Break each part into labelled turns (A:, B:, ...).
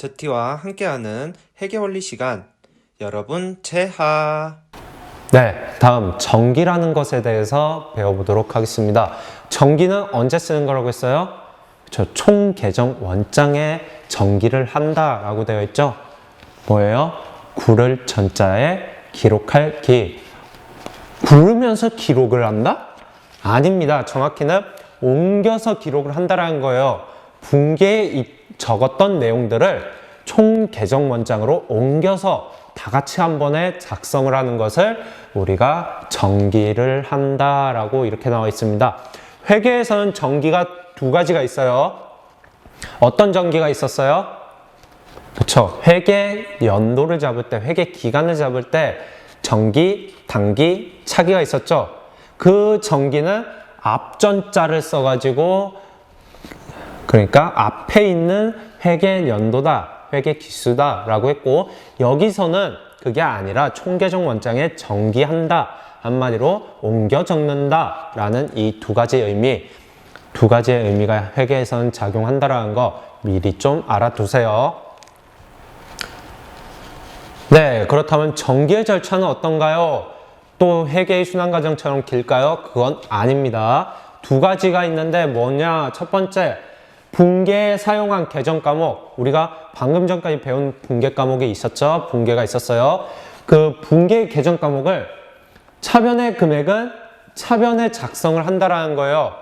A: 제티와 함께하는 회계원리 시간, 여러분 제하.
B: 네, 다음 정기라는 것에 대해서 배워보도록 하겠습니다. 정기는 언제 쓰는 거라고 했어요? 총계정 원장에 정기를 한다라고 되어 있죠. 뭐예요? 구를 전자에 기록할 기. 구르면서 기록을 한다? 아닙니다. 정확히는 옮겨서 기록을 한다라는 거예요. 분계에 적었던 내용들을 총계정 원장으로 옮겨서 다 같이 한 번에 작성을 하는 것을 우리가 정기를 한다라고 이렇게 나와 있습니다. 회계에서는 정기가 두 가지가 있어요. 어떤 정기가 있었어요? 그렇죠. 회계 연도를 잡을 때, 회계 기간을 잡을 때 정기, 단기, 차기가 있었죠. 그 정기는 앞전자를 써가지고, 그러니까 앞에 있는 회계 연도다, 회계 기수다 라고 했고, 여기서는 그게 아니라 총계정 원장에 정기한다, 한마디로 옮겨 적는다 라는 이 두 가지의 의미가 회계에서는 작용한다라는 거 미리 좀 알아두세요. 네, 그렇다면 정기의 절차는 어떤가요? 또 회계의 순환과정처럼 길까요? 그건 아닙니다. 두 가지가 있는데 뭐냐? 첫 번째, 분계에 사용한 계정 과목. 우리가 방금 전까지 배운 분계 과목이 있었죠? 분계가 있었어요. 그 분계 계정 과목을 차변의 금액은 차변에 작성을 한다라는 거예요.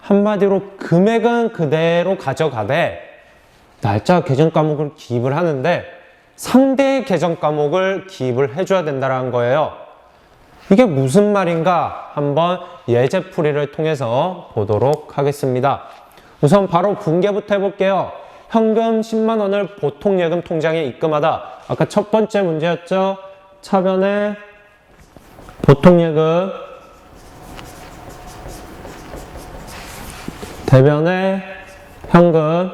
B: 한마디로 금액은 그대로 가져가되 날짜 계정 과목을 기입을 하는데 상대의 계정 과목을 기입을 해줘야 된다는 거예요. 이게 무슨 말인가 한번 예제풀이를 통해서 보도록 하겠습니다. 우선 바로 분계부터 해볼게요. 현금 10만 원을 보통예금 통장에 입금하다. 아까 첫 번째 문제였죠. 차변에 보통예금, 대변에 현금,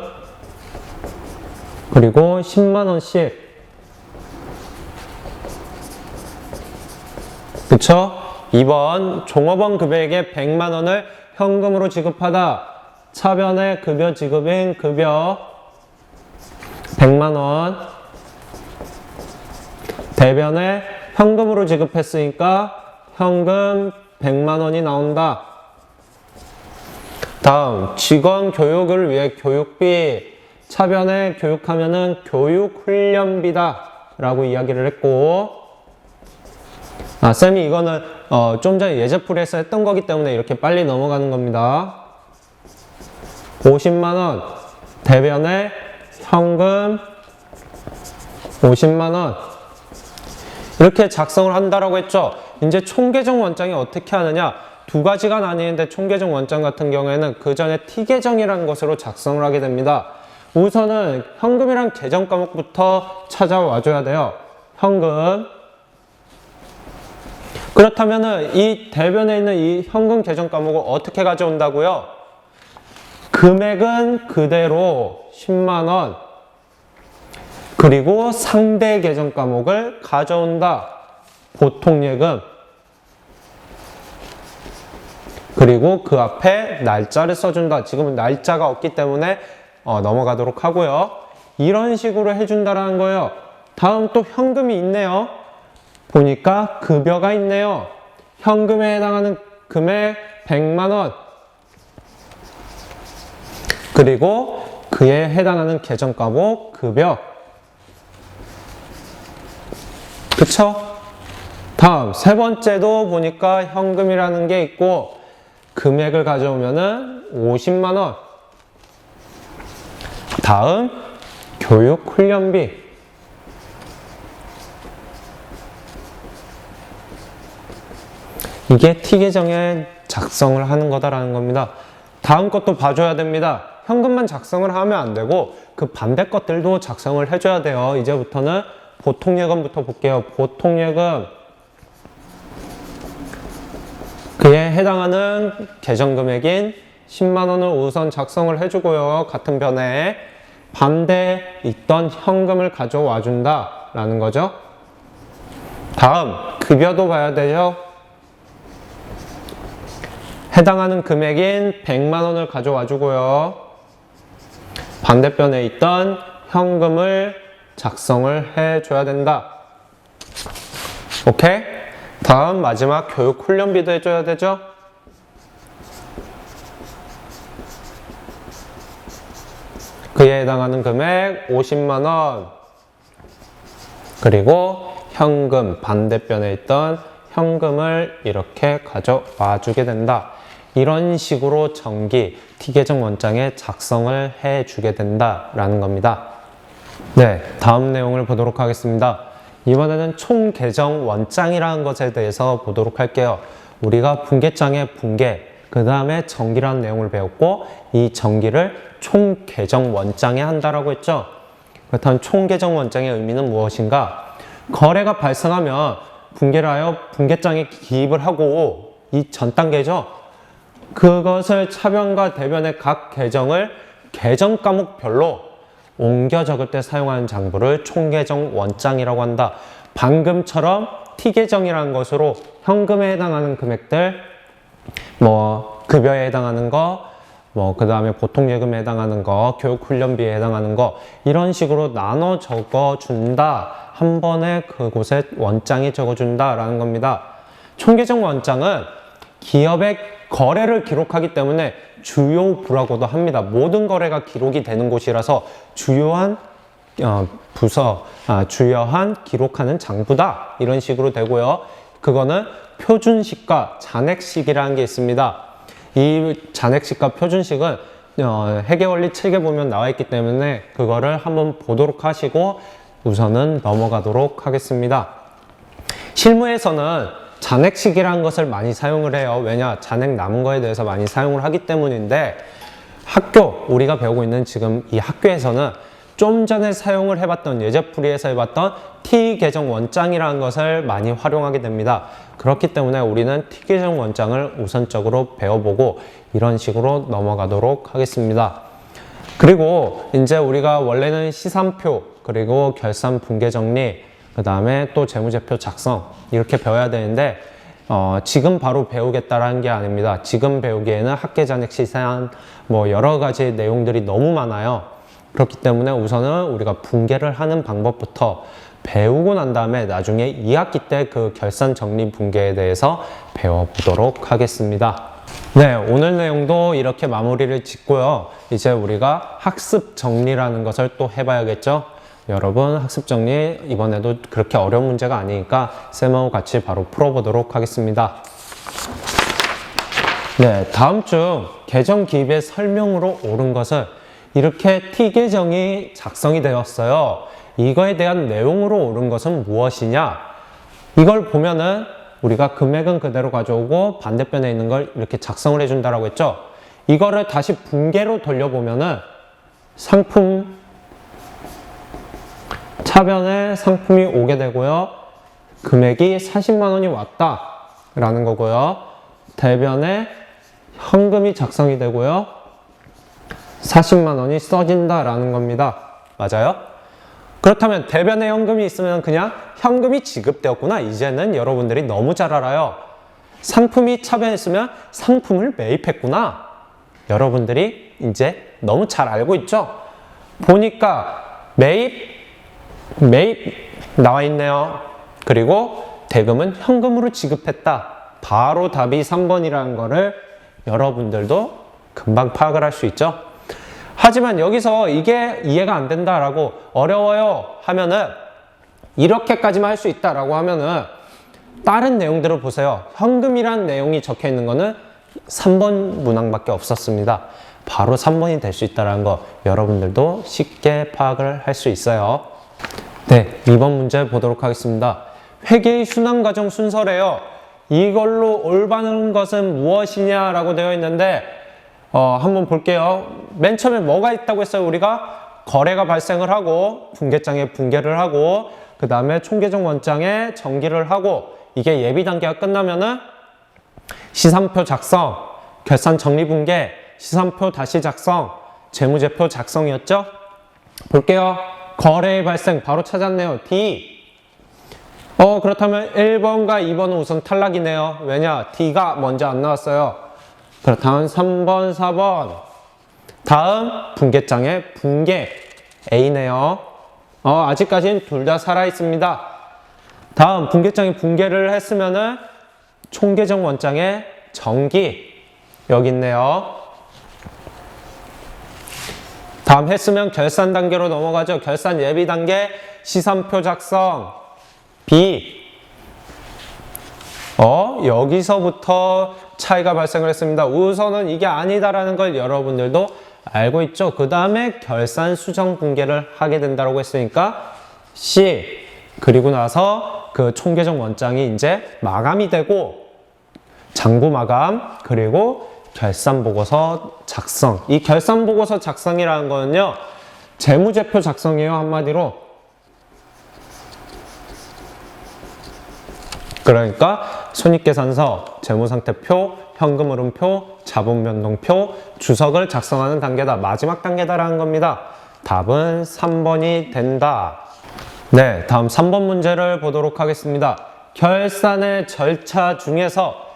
B: 그리고 10만 원씩. 그쵸? 2번 종업원 급여에게 100만 원을 현금으로 지급하다. 차변의 급여 지급인 급여 100만 원. 대변에 현금으로 지급했으니까 현금 100만 원이 나온다. 다음 직원 교육을 위해 교육비. 차변에 교육하면은 교육훈련비다 라고 이야기를 했고, 쌤이 이거는 좀 전에 예제풀이에서 했던 거기 때문에 이렇게 빨리 넘어가는 겁니다. 50만 원 대변에 현금 50만 원 이렇게 작성을 한다라고 했죠. 이제 총계정 원장이 어떻게 하느냐, 두 가지가 나뉘는데 총계정 원장 같은 경우에는 그 전에 T계정이라는 것으로 작성을 하게 됩니다. 우선은 현금이랑 계정 과목부터 찾아와 줘야 돼요. 현금. 그렇다면은 이 대변에 있는 이 현금 계정 과목을 어떻게 가져온다고요? 금액은 그대로 10만 원. 그리고 상대 계정 과목을 가져온다. 보통예금. 그리고 그 앞에 날짜를 써준다. 지금은 날짜가 없기 때문에 넘어가도록 하고요. 이런 식으로 해준다라는 거예요. 다음 또 현금이 있네요. 보니까 급여가 있네요. 현금에 해당하는 금액 100만 원. 그리고 그에 해당하는 계정 과목 급여. 그쵸? 다음 세 번째도 보니까 현금이라는 게 있고 금액을 가져오면은 50만 원. 다음 교육훈련비. 이게 T계정에 작성을 하는 거다라는 겁니다. 다음 것도 봐줘야 됩니다. 현금만 작성을 하면 안 되고 그 반대 것들도 작성을 해줘야 돼요. 이제부터는 보통예금부터 볼게요. 보통예금. 그에 해당하는 계정금액인 10만 원을 우선 작성을 해주고요. 같은 변에 반대에 있던 현금을 가져와 준다 라는 거죠. 다음 급여도 봐야 되죠. 해당하는 금액인 100만 원을 가져와 주고요. 반대편에 있던 현금을 작성을 해줘야 된다. 오케이? 다음 마지막 교육 훈련비도 해줘야 되죠? 그에 해당하는 금액 50만 원. 그리고 현금, 반대편에 있던 현금을 이렇게 가져와 주게 된다. 이런 식으로 정기 T계정 원장에 작성을 해 주게 된다라는 겁니다. 네, 다음 내용을 보도록 하겠습니다. 이번에는 총계정 원장이라는 것에 대해서 보도록 할게요. 우리가 분계장의 분계, 그 다음에 정기라는 내용을 배웠고, 이 정기를 총계정 원장에 한다라고 했죠. 그렇다면 총계정 원장의 의미는 무엇인가? 거래가 발생하면 분계를 하여 분계장에 기입을 하고, 이 전 단계죠. 그것을 차변과 대변의 각 계정을 계정 과목별로 옮겨 적을 때 사용하는 장부를 총계정 원장이라고 한다. 방금처럼 T계정이라는 것으로 현금에 해당하는 금액들, 급여에 해당하는 거, 그 다음에 보통예금에 해당하는 거, 교육훈련비에 해당하는 거, 이런 식으로 나눠 적어준다. 한 번에 그곳에 원장이 적어준다라는 겁니다. 총계정 원장은 기업의 거래를 기록하기 때문에 주요 부라고도 합니다. 모든 거래가 기록이 되는 곳이라서 주요한 주요한 기록하는 장부다. 이런 식으로 되고요. 그거는 표준식과 잔액식이라는 게 있습니다. 이 잔액식과 표준식은 회계원리 책에 보면 나와 있기 때문에 그거를 한번 보도록 하시고 우선은 넘어가도록 하겠습니다. 실무에서는 잔액식이라는 것을 많이 사용을 해요. 왜냐? 잔액 남은 거에 대해서 많이 사용을 하기 때문인데 우리가 배우고 있는 지금 이 학교에서는 좀 전에 사용을 해봤던 예제풀이에서 해봤던 T계정 원장이라는 것을 많이 활용하게 됩니다. 그렇기 때문에 우리는 T계정 원장을 우선적으로 배워보고 이런 식으로 넘어가도록 하겠습니다. 그리고 이제 우리가 원래는 시산표, 그리고 결산 분계 정리, 그 다음에 또 재무제표 작성 이렇게 배워야 되는데 지금 바로 배우겠다라는 게 아닙니다. 지금 배우기에는 학계잔액 시산 여러 가지 내용들이 너무 많아요. 그렇기 때문에 우선은 우리가 분계를 하는 방법부터 배우고 난 다음에 나중에 2학기 때 그 결산 정리 분계에 대해서 배워보도록 하겠습니다. 네, 오늘 내용도 이렇게 마무리를 짓고요. 이제 우리가 학습 정리라는 것을 또 해봐야겠죠? 여러분, 학습 정리 이번에도 그렇게 어려운 문제가 아니니까 쌤하고 같이 바로 풀어보도록 하겠습니다. 네, 다음 중 계정 기입의 설명으로 옳은 것은 이렇게 T계정이 작성이 되었어요. 이거에 대한 내용으로 옳은 것은 무엇이냐? 이걸 보면은 우리가 금액은 그대로 가져오고 반대편에 있는 걸 이렇게 작성을 해준다라고 했죠. 이거를 다시 분계로 돌려보면은 상품 차변에 상품이 오게 되고요. 금액이 40만 원이 왔다 라는 거고요. 대변에 현금이 작성이 되고요. 40만 원이 써진다 라는 겁니다. 맞아요? 그렇다면 대변에 현금이 있으면 그냥 현금이 지급되었구나. 이제는 여러분들이 너무 잘 알아요. 상품이 차변에 있으면 상품을 매입했구나. 여러분들이 이제 너무 잘 알고 있죠? 보니까 매입 나와 있네요. 그리고 대금은 현금으로 지급했다. 바로 답이 3번이라는 거를 여러분들도 금방 파악을 할 수 있죠? 하지만 여기서 이게 이해가 안 된다라고 어려워요 하면은 이렇게까지만 할 수 있다라고 하면은 다른 내용들을 보세요. 현금이란 내용이 적혀 있는 거는 3번 문항밖에 없었습니다. 바로 3번이 될 수 있다는 거 여러분들도 쉽게 파악을 할 수 있어요. 네, 2번 문제 보도록 하겠습니다. 회계의 순환과정 순서래요. 이걸로 올바른 것은 무엇이냐라고 되어 있는데 한번 볼게요. 맨 처음에 뭐가 있다고 했어요? 우리가 거래가 발생을 하고 분계장에 분계를 하고 그 다음에 총계정 원장에 정기를 하고 이게 예비 단계가 끝나면은 시산표 작성, 결산 정리 분계, 시산표 다시 작성, 재무제표 작성이었죠? 볼게요. 거래의 발생 바로 찾았네요. D. 그렇다면 1번과 2번은 우선 탈락이네요. 왜냐? D가 먼저 안 나왔어요. 그렇다면 3번, 4번. 다음 분계장의 분계. A네요. 아직까지는 둘 다 살아있습니다. 다음 분계장이 붕괴를 했으면은 총계정 원장의 정기 여기 있네요. 다음 했으면 결산 단계로 넘어가죠. 결산 예비 단계 시산표 작성 B. 여기서부터 차이가 발생을 했습니다. 우선은 이게 아니다라는 걸 여러분들도 알고 있죠. 그 다음에 결산 수정 붕괴를 하게 된다고 했으니까 C. 그리고 나서 그 총계정 원장이 이제 마감이 되고 장부 마감 그리고 결산 보고서 작성. 이 결산 보고서 작성이라는 거는요. 재무제표 작성이에요. 한마디로. 그러니까 손익계산서, 재무상태표, 현금흐름표, 자본변동표, 주석을 작성하는 단계다. 마지막 단계다라는 겁니다. 답은 3번이 된다. 네, 다음 3번 문제를 보도록 하겠습니다. 결산의 절차 중에서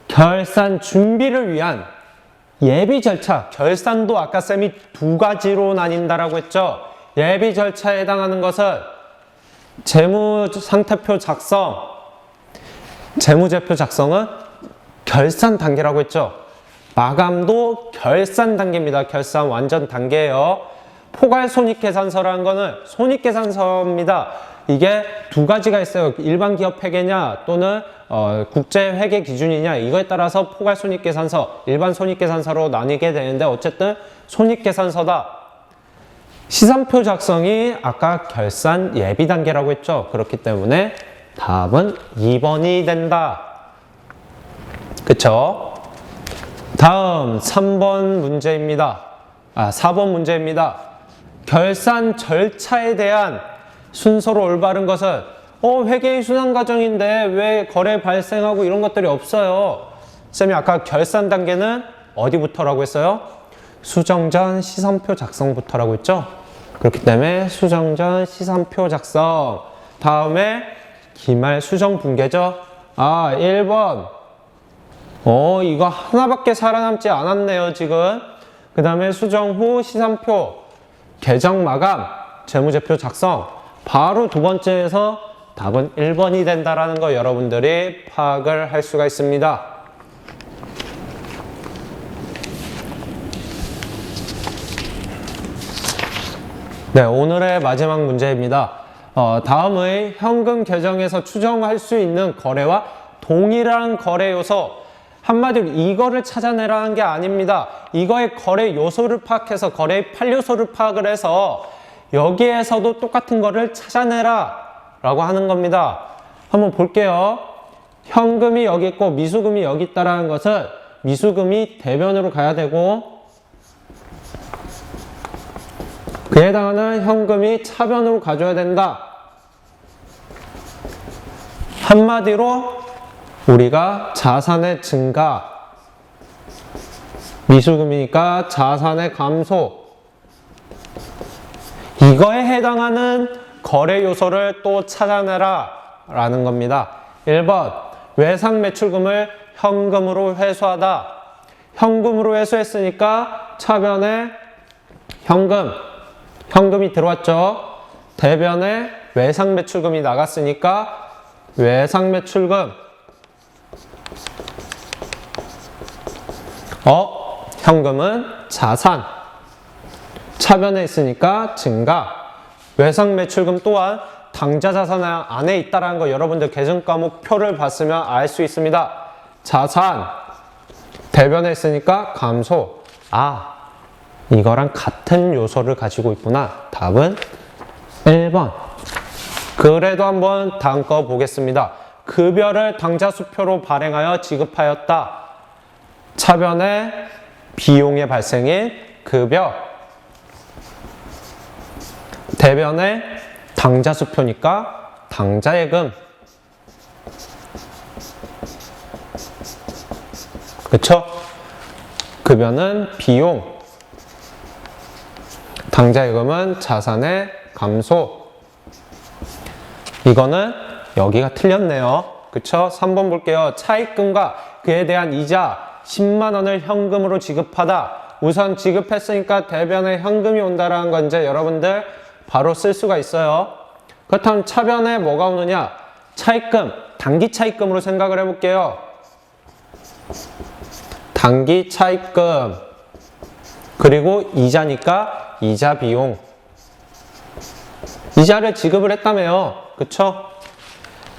B: 결산 준비를 위한 예비 절차, 결산도 아까 쌤이 두 가지로 나뉜다라고 했죠. 예비 절차에 해당하는 것은 재무상태표 작성, 재무제표 작성은 결산 단계라고 했죠. 마감도 결산 단계입니다. 결산 완전 단계예요. 포괄손익계산서라는 거는 손익계산서입니다. 이게 두 가지가 있어요. 일반 기업 회계냐 또는 국제 회계 기준이냐 이거에 따라서 포괄손익계산서, 일반 손익계산서로 나뉘게 되는데 어쨌든 손익계산서다. 시산표 작성이 아까 결산 예비 단계라고 했죠. 그렇기 때문에 답은 2번이 된다. 그쵸? 다음 3번 문제입니다. 4번 문제입니다. 결산 절차에 대한 순서로 올바른 것은 회계의 순환 과정인데 왜 거래 발생하고 이런 것들이 없어요. 쌤이 아까 결산 단계는 어디부터라고 했어요? 수정 전 시산표 작성부터라고 했죠. 그렇기 때문에 수정 전 시산표 작성. 다음에 기말 수정 붕괴죠. 1번. 이거 하나밖에 살아남지 않았네요, 지금. 그 다음에 수정 후 시산표, 계정 마감, 재무제표 작성. 바로 두 번째에서 답은 1번이 된다라는 거 여러분들이 파악을 할 수가 있습니다. 네, 오늘의 마지막 문제입니다. 다음의 현금 계정에서 추정할 수 있는 거래와 동일한 거래 요소. 한마디로 이거를 찾아내라는 게 아닙니다. 이거의 거래 요소를 파악해서 거래의 8요소를 파악을 해서 여기에서도 똑같은 거를 찾아내라 라고 하는 겁니다. 한번 볼게요. 현금이 여기 있고 미수금이 여기 있다라는 것은 미수금이 대변으로 가야 되고 그에 해당하는 현금이 차변으로 가줘야 된다. 한마디로 우리가 자산의 증가, 미수금이니까 자산의 감소, 이거에 해당하는 거래 요소를 또 찾아내라 라는 겁니다. 1번 외상 매출금을 현금으로 회수하다. 현금으로 회수했으니까 차변에 현금이 들어왔죠. 대변에 외상 매출금이 나갔으니까 외상 매출금. 현금은 자산. 차변에 있으니까 증가. 외상 매출금 또한 당좌 자산 안에 있다는 거 여러분들 계정 과목 표를 봤으면 알 수 있습니다. 자산. 대변에 있으니까 감소. 이거랑 같은 요소를 가지고 있구나. 답은 1번. 그래도 한번 다음 거 보겠습니다. 급여를 당좌수표로 발행하여 지급하였다. 차변에 비용의 발생인 급여. 대변에 당좌수표니까 당좌예금. 그쵸? 급여는 비용. 당좌예금은 자산의 감소. 이거는 여기가 틀렸네요. 그쵸? 3번 볼게요. 차입금과 그에 대한 이자 10만 원을 현금으로 지급하다. 우선 지급했으니까 대변에 현금이 온다라는 건 이제 여러분들 바로 쓸 수가 있어요. 그렇다면 차변에 뭐가 오느냐? 차입금, 단기 차입금으로 생각을 해볼게요. 단기 차입금, 그리고 이자니까 이자 비용. 이자를 지급을 했다며요. 그쵸?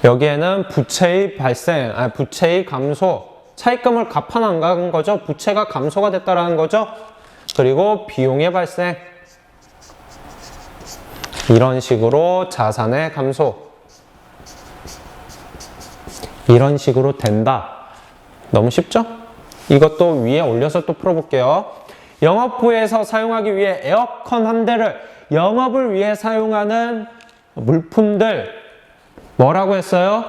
B: 여기에는 부채의 발생, 부채의 감소, 차입금을 갚아 안 간 거죠. 부채가 감소가 됐다라는 거죠. 그리고 비용의 발생. 이런 식으로 자산의 감소. 이런 식으로 된다. 너무 쉽죠? 이것도 위에 올려서 또 풀어볼게요. 영업부에서 사용하기 위해 에어컨 한 대를 영업을 위해 사용하는 물품들 뭐라고 했어요?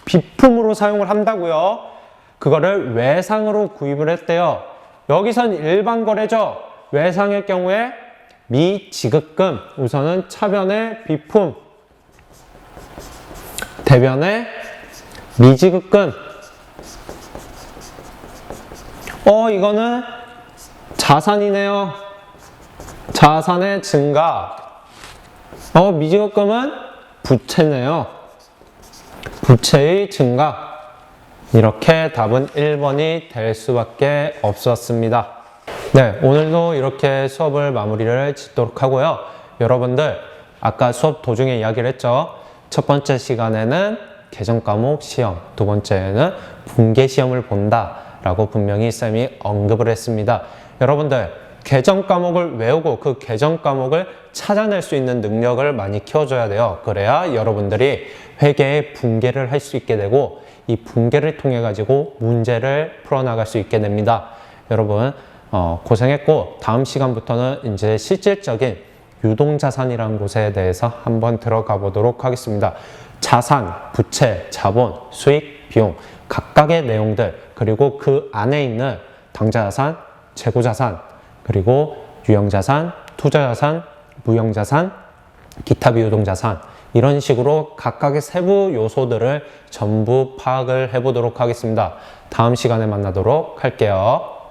B: 비품으로 사용을 한다고요. 그거를 외상으로 구입을 했대요. 여기선 일반 거래죠. 외상의 경우에 미지급금, 우선은 차변의 비품, 대변의 미지급금. 이거는 자산이네요. 자산의 증가. 미지급금은 부채네요. 부채의 증가. 이렇게 답은 1번이 될 수밖에 없었습니다. 네, 오늘도 이렇게 수업을 마무리를 짓도록 하고요. 여러분들 아까 수업 도중에 이야기를 했죠. 첫 번째 시간에는 개정 과목 시험, 두 번째는 분계 시험을 본다 라고 분명히 쌤이 언급을 했습니다. 여러분들 개정 과목을 외우고 그 개정 과목을 찾아낼 수 있는 능력을 많이 키워줘야 돼요. 그래야 여러분들이 회계의 분계를 할 수 있게 되고 이 분계를 통해 가지고 문제를 풀어나갈 수 있게 됩니다. 여러분 고생했고 다음 시간부터는 이제 실질적인 유동자산이라는 곳에 대해서 한번 들어가 보도록 하겠습니다. 자산, 부채, 자본, 수익, 비용 각각의 내용들 그리고 그 안에 있는 당좌자산, 재고자산 그리고 유형자산, 투자자산, 무형자산, 기타 비유동자산 이런 식으로 각각의 세부 요소들을 전부 파악을 해보도록 하겠습니다. 다음 시간에 만나도록 할게요.